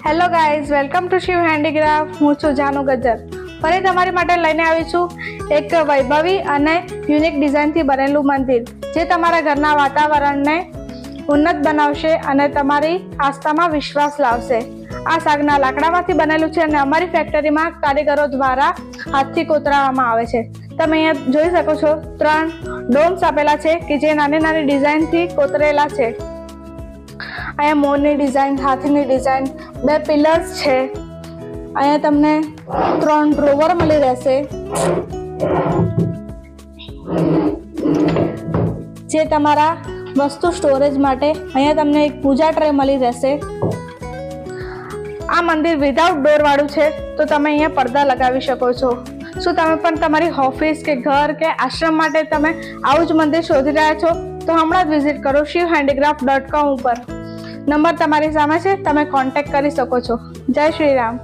Hello guys, welcome to Shiv handicraft. હું છું જાનુ ગજ્જર. ફરી તમારી માટે લઈને આવી છું એક વૈભવી અને યુનિક ડિઝાઇનથી બનેલું મંદિર, જે તમારા ઘરના વાતાવરણને ઉન્નત બનાવશે અને તમારી આસ્થામાં વિશ્વાસ લાવશે. આ સાગના લાકડામાંથી બનેલું છે અને અમારી ફેક્ટરીમાં કારીગરો દ્વારા હાથથી કોતરાવવામાં આવે છે. તમે અહીંયા જોઈ શકો છો 3 ડોમ્સ આપેલા છે કે જે નાની નાની ડિઝાઇનથી કોતરેલા છે. અહીંયા મોરની ડિઝાઇન, હાથીની ડિઝાઇન, 2 પિલર્સ છે. અહીંયા તમને 3 ડ્રોવર મળી રહેશે, જે તમારા વસ્તુ સ્ટોરેજ માટે. અહીંયા તમને એક પૂજા ટ્રે મળી રહેશે. આ મંદિર વિધાઉટ ડોર વાળું છે, તો તમે અહીંયા પડદા લગાવી શકો છો. શું તમે પણ તમારી ઓફિસ કે ઘર કે આશ્રમ માટે તમે આવું જ મંદિર શોધી રહ્યા છો? તો હમણાં જ વિઝિટ કરો shivhandicraft.com ઉપર. નંબર તમારી સામે છે, તમે કોન્ટેક્ટ કરી શકો છો. જય શ્રી રામ.